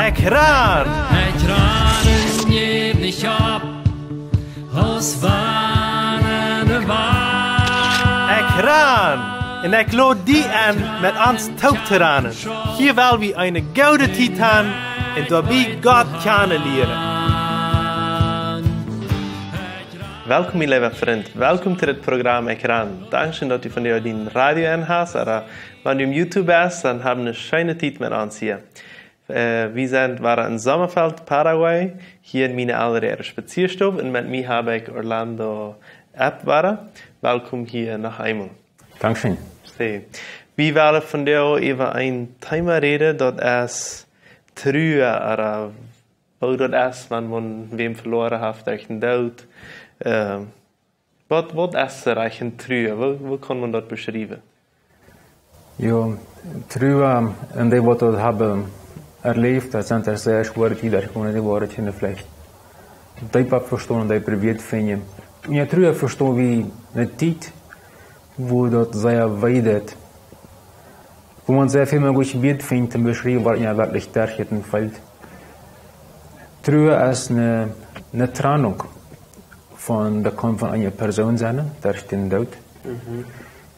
Ekran! Ekranen jävlig op, hos wanende waar. Ekran! En ik lood die aan met ons touwteranen. Hier wil we een gouden titan en daarbij God kennen leren. Welkom, mijn lieve vriend. Welkom to dit programma Ekran. Dankeschön, dat u van die radio aanhast. Oder wenn du im YouTube bist, dann haben wir eine schöne Zeit mit uns hier. Wir waren in Sommerfeld, Paraguay, hier in meine allererste Spazierstube und mit mir habe ich Orlando Abwara. Welkom hier noch einmal. Dankeschön. Wir wollen von dir über ein Thema reden, das ist Trühe, oder wo das ist, wenn man wem verloren hat durch den Tod. Was ist eigentlich Trühe? Wo kann man das beschreiben? Ja, Trühe, en die wat we hebben erleefd, dat zijn er zeer schwere tijden gekomen, die waren je vielleicht diep verstaan, die probeert vinden. Ja, Trühe verstaan we een tijd, wo dat sehr weidet, wo man sehr viel mehr gut findet, zum beschreiben, was ja wirklich dergleichen fällt. Trühe ist eine Trennung dat kan van een persoon zijn, daar is den dood.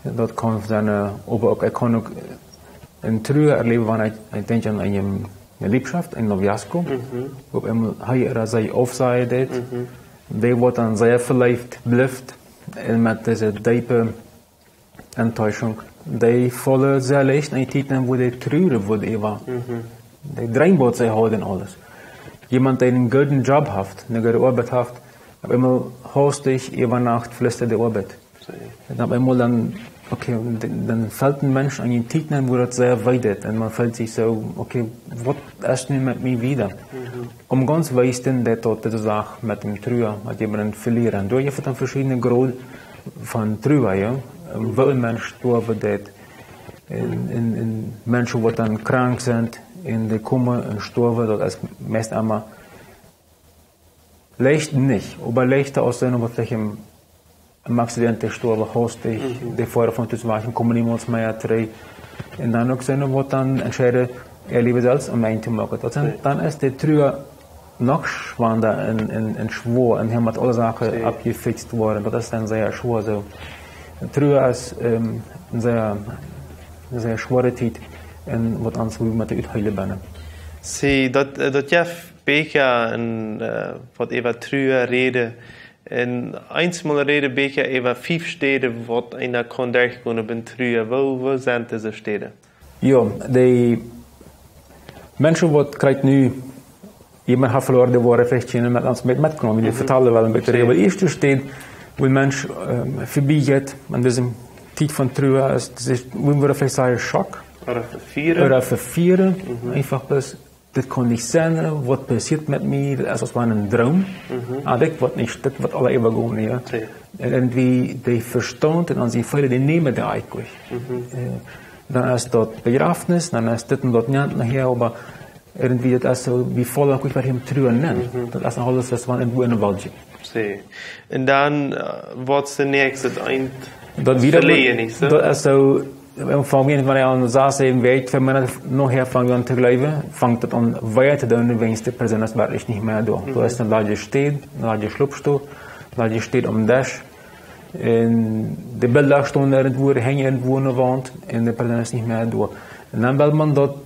Dat kan zijn, aber ik kan ook een Trühe erleben, wanneer ik denk aan een Liebschaft, een Noviazgo, op hij er zij aufzeigen deed, die wordt dan zeer verliefd blijft, en met deze diepe Enttäuschung, die volle sehr leicht in Titeln, wo die Trühe wurde immer. Die Dreamboot sie houden alles. Jemand, der einen guten Job hat, eine gute Arbeit hat, aber immer hostig über Nacht flüstert die Arbeit. Dann einmal dann, okay, dann fällt ein Mensch an den Titeln, wo das sehr weidet, und man fällt sich so, okay, was ist denn mit mir wieder? Ganz weiß denn, der dort diese Sache mit dem Trühe, mit jemandem verlieren. Du hast dann verschiedene Gründe von Trühe, ja. Wel Menschen sterben dort, in Menschen, die dann krank sind, in die kommen und sterben, das ist meist einmal leicht nicht, aber leichter aussehen, aber vielleicht im Accident sterben, hostig, die vorher von uns waren, kommen niemals mehr drei, und dann auch sein, wo dann entscheiden, lieber selbst am Ende zu machen. Dann ist die Trühe noch schwander in schwer, und haben alle Sachen abgefixt worden, das ist dann sehr schwer so. Trühe ist eine sehr schwere Zeit, und wat ons met de uitheilen binnen. Zie, dat Jeff Beker wat over Trühe reden, en eenmaal reden Beker over 5 steden, wat einer kan durchkomen bij Trühe. Wo zijn deze steden? Ja, die mensen wat krijgt nu, iemand heeft verloren, die worden vielleicht met ons metgenomen, die vertellen wel een beetje. Aber de eerste stad, wo ein Mensch vorbeigeht, an diesem Zeit von Trühe, würden wir vielleicht sagen, Schock. Oder vervieren. Einfach das kann nicht sein, was passiert mit mir, das ist ein Traum. Das wird nicht, das wird alle immer gehen. Ja. Und die verstehen, und sie viele, die nehmen da eigentlich. Dann ist dort Begrafnis, dann ist das und dort nicht nachher, aber irgendwie das ist so, wie voll ich bei dem Trühe nennen. Das ist alles, was man irgendwo in der Welt gibt. Und dann, was ist der nächste? Das ist so, wenn man an saß eben weet, wenn man nachher fangen an zu leben, fängt das an weiter dann, wenn die Person ist wirklich nicht mehr da. Du hast dann Leute stehen, Leute schlupfst du, Leute steht am Tisch, die Bilder stehen irgendwo, hängen irgendwo an der Wand, und die Person ist nicht mehr da. Und dann will man dort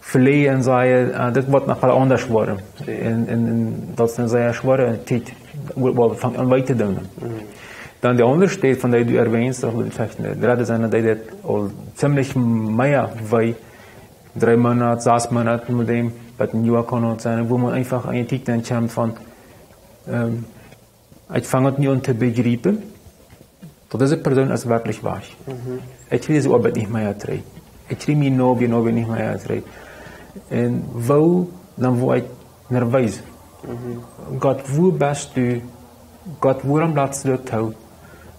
verlieren und sagen, das wird noch mal anders werden. Und das ist eine sehr schwere Zeit, wo man fängt an weiter zu tun. Dann die andere Stadt, von der du erwähnst, gerade sind die all ziemlich mehr weit, 3 Monate, 6 Monate mit dem, bei den Jahr kann sein, wo man einfach einen Tick dann kommt von, ich fange nicht an zu begreifen, dass diese Person ist wirklich wahr. Ich will diese Arbeit nicht mehr drehen. Ich will mich noch nicht mehr drehen. Und wo ich nervös. Gott, wo bist du? Gott, woran bleibst du tot?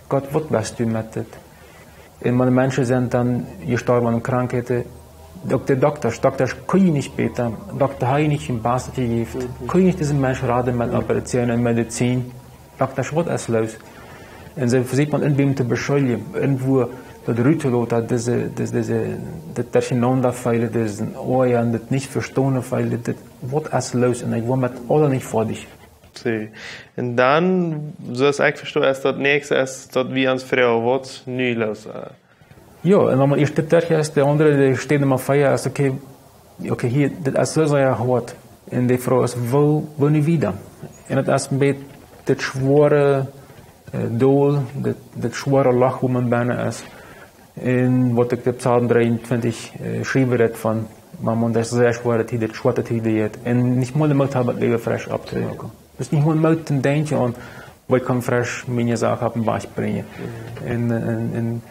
Gott, was bist du mit das? Und meine Menschen sind dann gestorben an Krankheiten. Doktors können nicht beten. Doktor hat nicht im Basis gegeben. Können nicht diesen Menschen raten mit Operationen und Medizin. Doktors, was ist los? Und so versucht man irgendwie zu beschuldigen. Irgendwo dat ruteloos, dat terchenander feilen, das Oja, das nicht verstehen feilen, das wird als los und ich war mit alle nicht fertig. Sim. En dan, zoals ik verstoor, is dat niks is dat wie ons vrouw wordt nu los. Ja, en dan eerst de terche is, de andere die steht maar feier, is okay, hier, dat is zo ja gehoord. En die vrouw is, wil niet wieder. En dat is een beetje dat zware doel, dat zware lach, hoe man bijna is. En wat ik op Psalm 23 schrijven heb van, maar man, dat is zeer zwaar dat hij dat zwarte heeft. En niet moeilijk moet hebben, het leven fresh op te maken. Dus niet moeilijk te denken aan, wat ik kan fresh mijn zaken op een baas brengen. En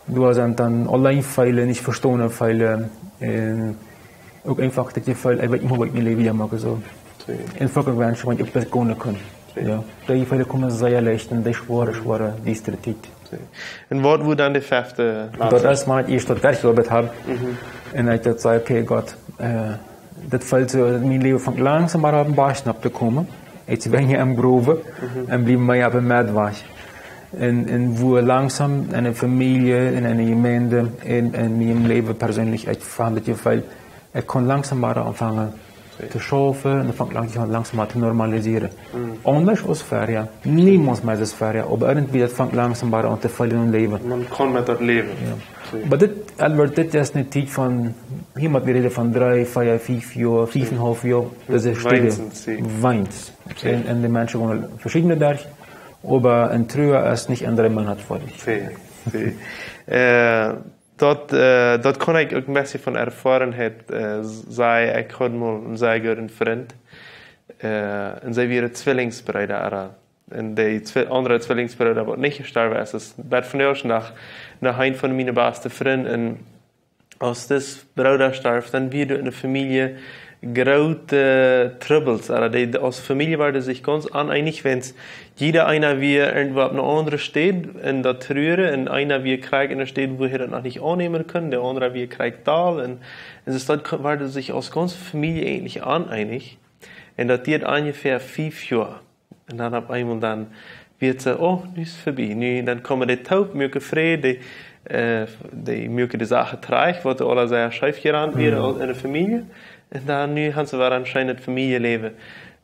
du hast dann allein feilen, nicht verstehen feilen. En ook einfach dat je feilen, ik weet niet hoe ik mijn leven hier maken zo. Einfach gewünscht, want ik dat kunnen kan. Ja, die feilen komen zeer leicht en die zware district. En wat wordt dan de vijfde? Dat is maar het eerste dat ik gearbeitet habe. En ik dat zei, okay, Gott, dat fällt so, mijn leven vangt langzaam maar op een baas op te komen. Ik ben hier am Grove en blijf mij op een med was. En wo langsam eine Familie, in eine Gemeinde, in meinem Leben persönlich erfahren, weil ich kann langsam mal anfangen zu schaffen und langsam mal zu normalisieren. Anders als vorher, niemand mehr als vorher, aber irgendwie das fängt langsam mal an zu fallen und leben. Man kann mit dat leven. Ja. Aber dit is eine Zeit von, hier wir reden von 3, 4, 5 Jahren, 5,5 Jahren, das ist Stille, Weins. Und die Menschen wollen verschiedene Dörfer. Aber ein Trüger ist nicht andere Monat vorlich. Sim. Dat kon ik ook een beetje van ervarenheid zeggen. Ik had mal een zeer goede vriend. En zij waren tweelingsbruider. En die andere tweelingsbruider wat niet gestorven is. Dus werd vandaag naar een van mijn beste vrienden. En als dit bruider starft, dan weer in de familie grote Troubles. Als Familie waren sich ganz uneinig, wenn jeder einer wie irgendwo auf eine andere steht in der Trüre und einer wie kriegt in der Stadt, wo er das noch nicht annehmen kann, der andere wie kriegt da und es waren sich als ganze Familie eigentlich uneinig und das geht ungefähr 5 Jahre und dann auf einmal dann wird es oh, nu ist vorbei, nu, dann kommen die Taub, mögen frei, die mögen die Sache treich, wo alle sehr schief gerannt werden in der Familie. En dan nu gaan ze weer anscheinend familieleven.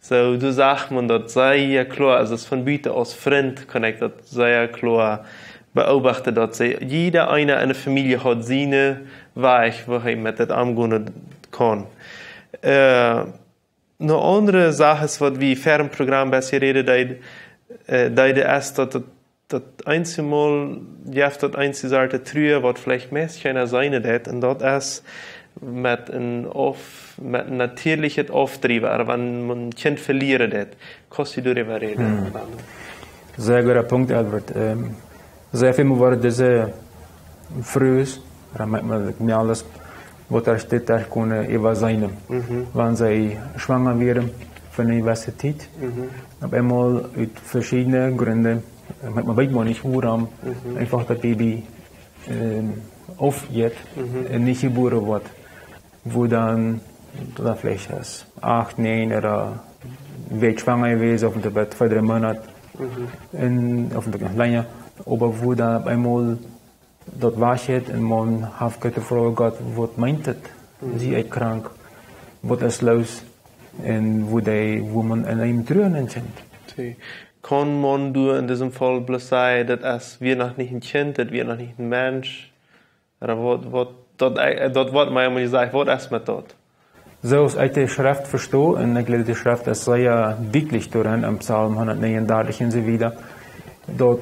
So, du sagst man dat sehr klar, also von buiten als vriend kan ik dat sehr klar beobachten, dat jeder einer in der Familie hat seine Weg, wo er mit dat umgehen kann. Eine andere Sache ist, was wir vor dem Programm besser reden, ist, dass das einzige Mal, das einzige Seite Trühe, was vielleicht meist keiner sein wird, und das ist, met een natuurlijke Auftrieb, wenn man ein Kind verlieren hat. Kannst du darüber reden? Sehr guter Punkt, Albert. Sehr viel waren diese früh, mir alles, was da steht, da können immer sein. Wenn sie schwanger werden von der Universität, aber einmal aus verschiedenen Gründen, man weiß nicht, warum, einfach das Baby aufgeht und nicht geboren wird. Wo dann vielleicht ist 8, 9 oder wird schwanger gewesen, auf dem Bett 2, 3 Monate, auf dem länger, aber wo dann einmal dort war und man hat gefragt, Gott, was meint das? Sie ist krank, was ist los? Und wo man in einem Trüben entscheidet. Kann man in diesem Fall bloß sagen, dass wir noch nicht ein Kind, dass wir noch nicht ein Mensch, oder dat wordt mij maar gezegd, wat is met dat? Zoals ik de schrift verstoor, en ik lees de schrift is zeer duidelijk doorheen, in Psalm 139 en zo wieder, dat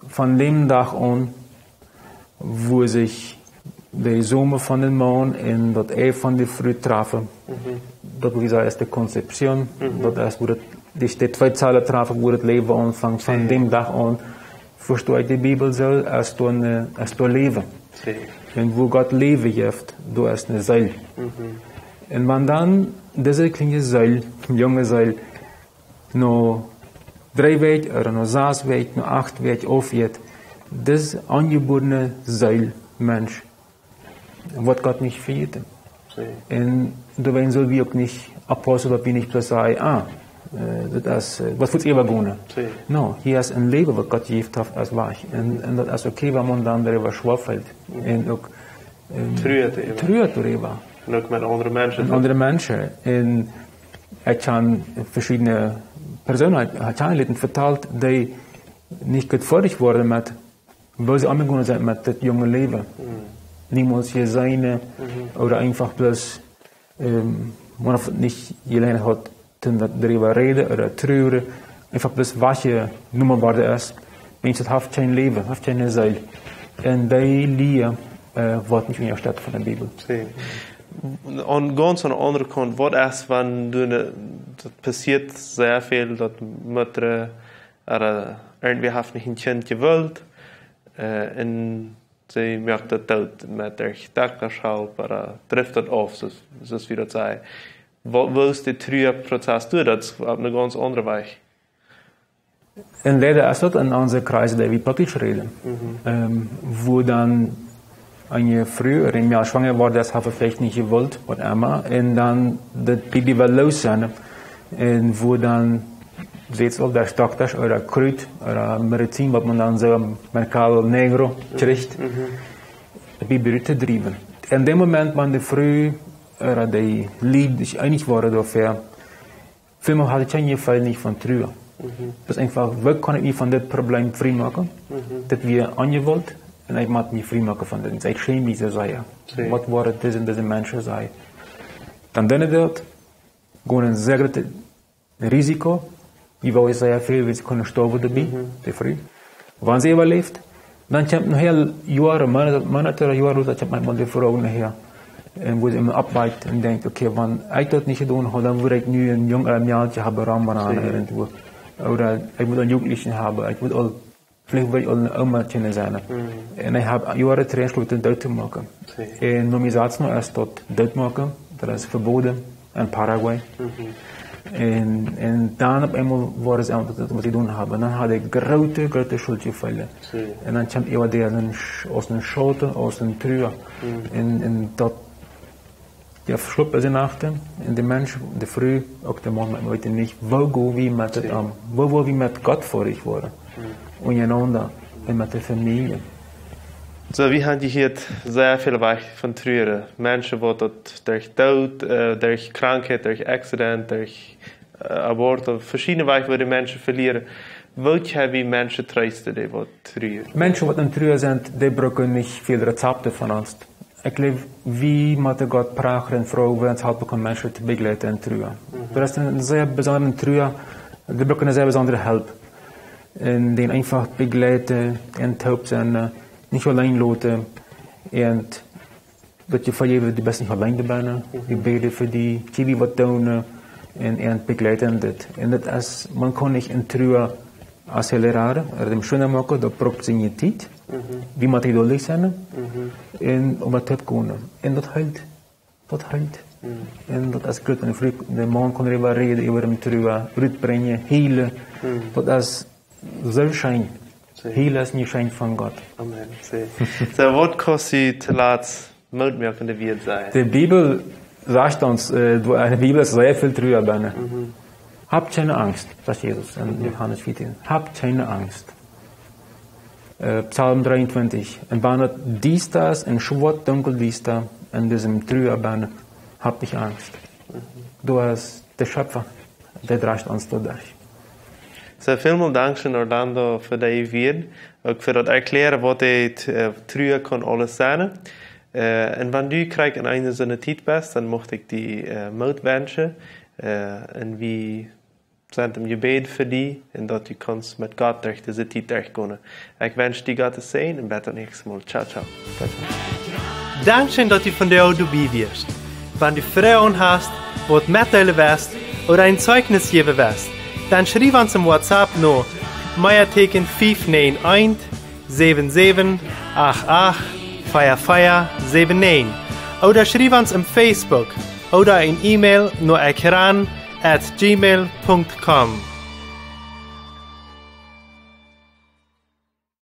von dem Tag an, wo sich die Summe von den Mond und dat von der Früh trafen, dat wie gesagt ist die Konzeption, dat ist, wo die 2 Zahlen trafen, wo das Leben anfängt, von dem Tag an, verstehe ich die Bibel so, als du Leben. Und wo Gott Leben gibt, da ist eine Seil. Und wenn dann diese kleine Seil, junge Seil, noch 3 Wege oder noch 6 Wege, noch 8 Wege aufgeht, das angeborene Seil, Mensch, wird Gott nicht verjäten. Und da soll wir auch nicht Apostel, ob wir nicht bloß sagen, dat is, wat voor het eeuwig gaan. Sí. No, hier is een leven wat God geeft heeft als waar. En dat is oké, waar man dan daarover schwafelt. En ook treurt erover. En ook met andere mensen. En andere mensen. En ik kan verschillende personen uiteindelijk verteld die niet geduldig worden met hoe ze omgegaan zijn met het jonge leven. Niemand je zijn, of einfach bloß, man nicht gelernt hat, darüber reden oder treuren, einfach bloß was je noemen worden is. Mensen hebben geen leven, hebben geen ziel. En die leer wordt niet meer staat van de Bijbel. Sí. Und ganz an der anderen Kant, was ist, wenn das passiert sehr viel, dass Mütter irgendwie haben nicht ein Kind gewollt und sie merkt das tot mit der Dakterschalp oder trifft das auf, so wie das sei. Wo ist der Trübprozess durch? Das ist auf eine ganz andere Weise. Und leider ist das in unserem Kreis, der wir praktisch reden, wo dann eine Frau oder ein Jahr schwanger war, das habe ich vielleicht nicht gewollt, was immer, und dann das Baby war los sein, und wo dann steeds al der Stocktasch oder Kruid oder Medizin, was man dann so Mercado Negro kriegt, das Baby zu driven. In dem Moment, man die Frau oder die Lied sich einig waren dafür, vielmal hatte ich keinen Fall nicht von Trühe. Das ist einfach, wie kann ich mich von dem Problem frei machen, das wir angewollt. En ik maak me vrij maken van dat. Ik schijn me zo zeggen. Wat waren deze mensen zeggen. Dan denk ik dat gewoon een zeer groot risico. Je wil zeggen veel, we kunnen sterven erbij, te vrij. Wanneer ze overleeft, dan komt nog heel jaren, maanden, jaren, dat je met de vrouw nachher. En wo ze me afwijkt en denkt, oké, wanneer ik dat niet gedaan heb, dan wil ik nu een jong meisje hebben, rambanaan irgendwo. Oder ik moet een jugendlichen hebben, ik moet al vielleicht will ich auch eine Oma sein. Und ich habe Jahre trainiert, um das zu machen. Und nur mir sagt noch erst dort das machen, das ist verboten in Paraguay. Und dann auf einmal war es auch, was ich tun habe. Dann hatte ich große Schuldgefühle. Und dann kam ich aus den Schoten, aus den Trüger. Und dort, ja, verschluckt sie nachten. Und der Mensch, der Früh, auch der Mann, heute nicht, wo gehen wir mit dem an? Wo wollen wir mit Gott vor ich worden? Und einander und mit der Familie. So, wir haben hier sehr viele Weichen von Trüren. Menschen, die dort durch Tod, durch Krankheit, durch Accident, durch Abort, verschiedene Weichen, wo die Menschen verlieren. Welche haben wir Menschen trösten, die trüren? Menschen, die in Trüren sind, die brauchen nicht viel Rezepte von uns. Ich glaube, wie mit Gott praten und Frau, wenn es halt bekommen, Menschen zu begleiten in Trüren. Das ist eine sehr besondere Trüren, die brauchen eine sehr besondere Hilfe. En den einfach begleiten en taub zijn, niet alleen laten. En dat je van je de best niet alleen bent. Je beden voor die, je wat doen en begleiten dat. En dat is, man kan niet in Trühe accelereren, dem schöner maken, dat propt in je tijd. Wie moet je dodelijk zijn. En om het te kunnen. En dat helpt. Dat helpt. En dat is goed. En de man kan erover reden, over hem Trühe uitbrengen, helen. Dat is so schein. Heil ist nicht Schein von Gott. Amen. So, was kostet zu laat Mutmerk in der Welt sein? Die Bibel sagt uns, die Bibel ist sehr viel drüber. Habt keine Angst, sagt Jesus in Johannes 14. Habt keine Angst. Psalm 23. Und wenn dies das in schwarz dunkel dies da in diesem drüber habt nicht Angst. Du hast der Schöpfer, der trägt uns durch. So, vielen Dank schön, Orlando, für die Wied. Auch für das Erklären, was die Trühe kann alles sein. Und wenn du kriegst in einer so einer Zeit bist, dann möchte ich die Mut wünschen. Und wir sind im Gebet für dich, und dass du kannst mit Gott durch diese Zeit durchgehen. Ich wünsche dir Gottes Segen und bis zum nächsten Mal. Ciao, ciao. Dankeschön, dass du von der dabei wirst. Wenn du Fragen hast, was mitteilen willst oder ein Zeugnis geben willst, dann schreib uns im WhatsApp noch Meierteken 591 77 88 4479 oder schreib uns im Facebook oder ein E-Mail nur ekran@gmail.com.